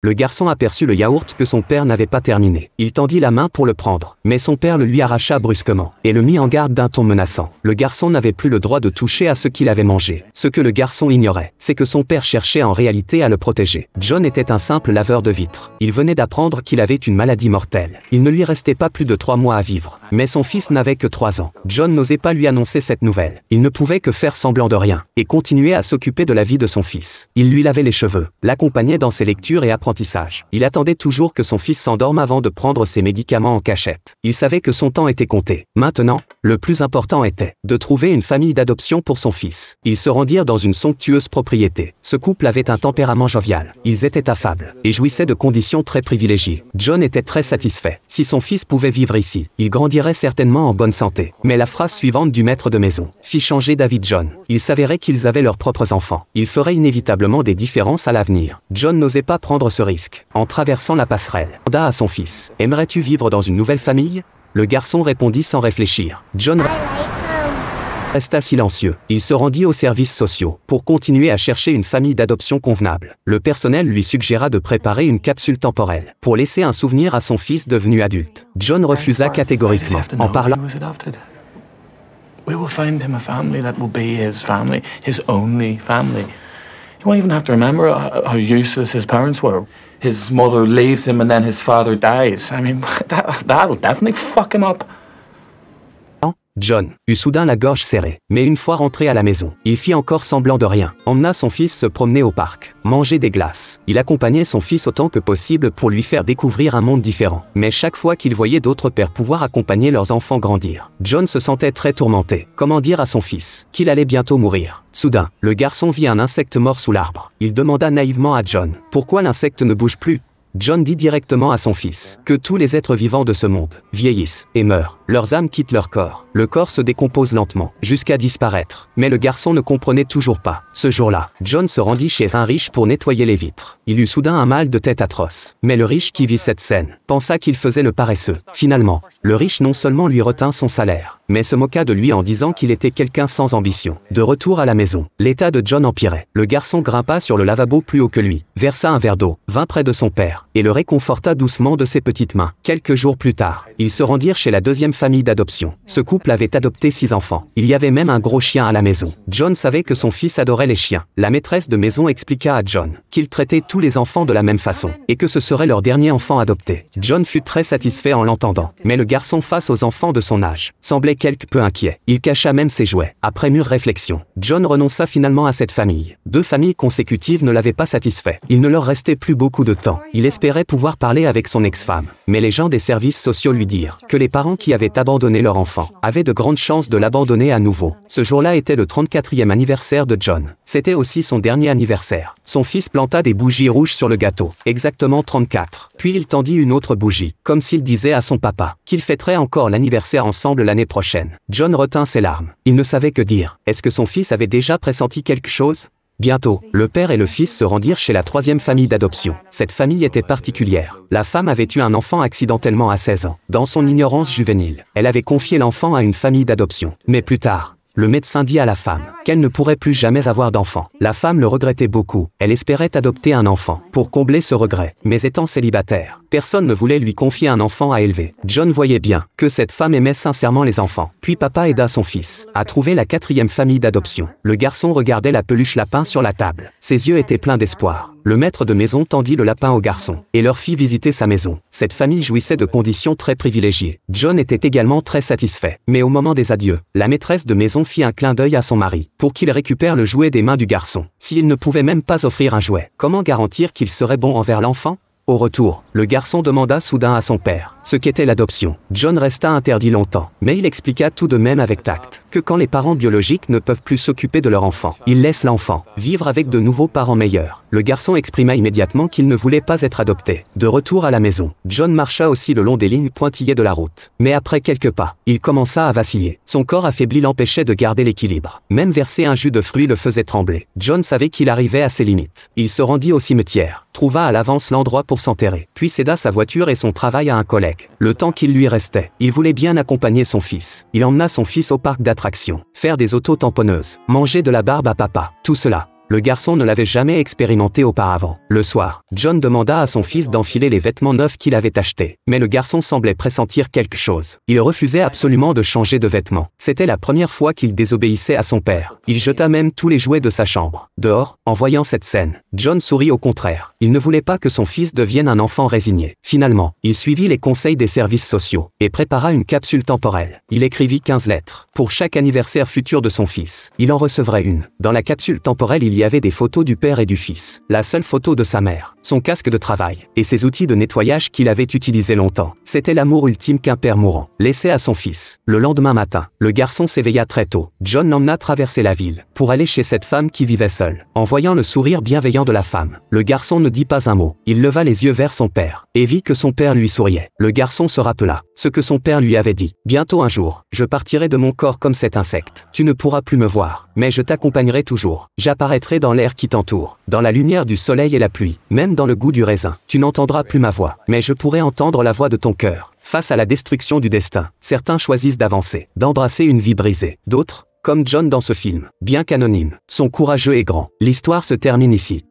Le garçon aperçut le yaourt que son père n'avait pas terminé. Il tendit la main pour le prendre, mais son père le lui arracha brusquement, et le mit en garde d'un ton menaçant. Le garçon n'avait plus le droit de toucher à ce qu'il avait mangé. Ce que le garçon ignorait, c'est que son père cherchait en réalité à le protéger. John était un simple laveur de vitres. Il venait d'apprendre qu'il avait une maladie mortelle. Il ne lui restait pas plus de 3 mois à vivre. Mais son fils n'avait que 3 ans. John n'osait pas lui annoncer cette nouvelle. Il ne pouvait que faire semblant de rien, et continuer à s'occuper de la vie de son fils. Il lui lavait les cheveux, l'accompagnait dans ses lectures et apprentissage. Il attendait toujours que son fils s'endorme avant de prendre ses médicaments en cachette. Il savait que son temps était compté. Maintenant, le plus important était de trouver une famille d'adoption pour son fils. Ils se rendirent dans une somptueuse propriété. Ce couple avait un tempérament jovial. Ils étaient affables et jouissaient de conditions très privilégiées. John était très satisfait. Si son fils pouvait vivre ici, il grandirait certainement en bonne santé. Mais la phrase suivante du maître de maison fit changer d'avis John. Il s'avérait qu'ils avaient leurs propres enfants. Ils feraient inévitablement des différences à l'avenir. John n'osait pas prendre ce risque. En traversant la passerelle, il demanda à son fils « Aimerais-tu vivre dans une nouvelle famille ?» Le garçon répondit sans réfléchir. John resta silencieux. Il se rendit aux services sociaux pour continuer à chercher une famille d'adoption convenable. Le personnel lui suggéra de préparer une capsule temporelle pour laisser un souvenir à son fils devenu adulte. John refusa catégoriquement en parlant. We will find him a family that will be his family, his only family. He won't even have to remember how useless his parents were. His mother leaves him and then his father dies. I mean, that'll definitely fuck him up. John eut soudain la gorge serrée, mais une fois rentré à la maison, il fit encore semblant de rien, emmena son fils se promener au parc, manger des glaces. Il accompagnait son fils autant que possible pour lui faire découvrir un monde différent. Mais chaque fois qu'il voyait d'autres pères pouvoir accompagner leurs enfants grandir, John se sentait très tourmenté. Comment dire à son fils qu'il allait bientôt mourir? Soudain, le garçon vit un insecte mort sous l'arbre. Il demanda naïvement à John « Pourquoi l'insecte ne bouge plus ?» John dit directement à son fils que tous les êtres vivants de ce monde vieillissent et meurent. Leurs âmes quittent leur corps. Le corps se décompose lentement, jusqu'à disparaître. Mais le garçon ne comprenait toujours pas. Ce jour-là, John se rendit chez un riche pour nettoyer les vitres. Il eut soudain un mal de tête atroce. Mais le riche qui vit cette scène pensa qu'il faisait le paresseux. Finalement, le riche non seulement lui retint son salaire, mais se moqua de lui en disant qu'il était quelqu'un sans ambition. De retour à la maison, l'état de John empirait. Le garçon grimpa sur le lavabo plus haut que lui, versa un verre d'eau, vint près de son père, et le réconforta doucement de ses petites mains. Quelques jours plus tard, ils se rendirent chez la deuxième famille d'adoption. Ce couple avait adopté 6 enfants. Il y avait même un gros chien à la maison. John savait que son fils adorait les chiens. La maîtresse de maison expliqua à John qu'il traitait tous les enfants de la même façon, et que ce serait leur dernier enfant adopté. John fut très satisfait en l'entendant. Mais le garçon face aux enfants de son âge semblait quelque peu inquiet. Il cacha même ses jouets. Après mûre réflexion, John renonça finalement à cette famille. 2 familles consécutives ne l'avaient pas satisfait. Il ne leur restait plus beaucoup de temps. Il espérait pouvoir parler avec son ex-femme. Mais les gens des services sociaux lui dirent que les parents qui avaient abandonné leur enfant avaient de grandes chances de l'abandonner à nouveau. Ce jour-là était le 34e anniversaire de John. C'était aussi son dernier anniversaire. Son fils planta des bougies rouges sur le gâteau, exactement 34. Puis il tendit une autre bougie, comme s'il disait à son papa qu'ils fêteraient encore l'anniversaire ensemble l'année prochaine. John retint ses larmes. Il ne savait que dire. Est-ce que son fils avait déjà pressenti quelque chose ? Bientôt, le père et le fils se rendirent chez la 3e famille d'adoption. Cette famille était particulière. La femme avait eu un enfant accidentellement à 16 ans. Dans son ignorance juvénile, elle avait confié l'enfant à une famille d'adoption. Mais plus tard, le médecin dit à la femme qu'elle ne pourrait plus jamais avoir d'enfant. La femme le regrettait beaucoup. Elle espérait adopter un enfant pour combler ce regret. Mais étant célibataire, personne ne voulait lui confier un enfant à élever. John voyait bien que cette femme aimait sincèrement les enfants. Puis papa aida son fils à trouver la 4e famille d'adoption. Le garçon regardait la peluche lapin sur la table. Ses yeux étaient pleins d'espoir. Le maître de maison tendit le lapin au garçon et leur fit visiter sa maison. Cette famille jouissait de conditions très privilégiées. John était également très satisfait. Mais au moment des adieux, la maîtresse de maison fit un clin d'œil à son mari pour qu'il récupère le jouet des mains du garçon. S'il ne pouvait même pas offrir un jouet, comment garantir qu'il serait bon envers l'enfant ? Au retour, le garçon demanda soudain à son père ce qu'était l'adoption. John resta interdit longtemps, mais il expliqua tout de même avec tact que quand les parents biologiques ne peuvent plus s'occuper de leur enfant, ils laissent l'enfant vivre avec de nouveaux parents meilleurs. Le garçon exprima immédiatement qu'il ne voulait pas être adopté. De retour à la maison, John marcha aussi le long des lignes pointillées de la route. Mais après quelques pas, il commença à vaciller. Son corps affaibli l'empêchait de garder l'équilibre. Même verser un jus de fruits le faisait trembler. John savait qu'il arrivait à ses limites. Il se rendit au cimetière, trouva à l'avance l'endroit pour s'enterrer, puis céda sa voiture et son travail à un collègue. Le temps qu'il lui restait, il voulait bien accompagner son fils. Il emmena son fils au parc d'attractions, faire des autos tamponneuses, manger de la barbe à papa. Tout cela Le garçon ne l'avait jamais expérimenté auparavant. Le soir, John demanda à son fils d'enfiler les vêtements neufs qu'il avait achetés. Mais le garçon semblait pressentir quelque chose. Il refusait absolument de changer de vêtements. C'était la première fois qu'il désobéissait à son père. Il jeta même tous les jouets de sa chambre. Dehors, en voyant cette scène, John sourit au contraire. Il ne voulait pas que son fils devienne un enfant résigné. Finalement, il suivit les conseils des services sociaux et prépara une capsule temporelle. Il écrivit 15 lettres. Pour chaque anniversaire futur de son fils, il en recevrait une. Dans la capsule temporelle, il y avait des photos du père et du fils, la seule photo de sa mère, son casque de travail, et ses outils de nettoyage qu'il avait utilisés longtemps. C'était l'amour ultime qu'un père mourant laissait à son fils. Le lendemain matin, le garçon s'éveilla très tôt. John l'emmena traverser la ville, pour aller chez cette femme qui vivait seule. En voyant le sourire bienveillant de la femme, le garçon ne dit pas un mot. Il leva les yeux vers son père, et vit que son père lui souriait. Le garçon se rappela ce que son père lui avait dit. Bientôt un jour, je partirai de mon corps comme cet insecte. Tu ne pourras plus me voir, mais je t'accompagnerai toujours. J'apparaîtrai dans l'air qui t'entoure, dans la lumière du soleil et la pluie, même dans le goût du raisin. Tu n'entendras plus ma voix, mais je pourrai entendre la voix de ton cœur. Face à la destruction du destin, certains choisissent d'avancer, d'embrasser une vie brisée. D'autres, comme John dans ce film, bien qu'anonyme, sont courageux et grands. L'histoire se termine ici.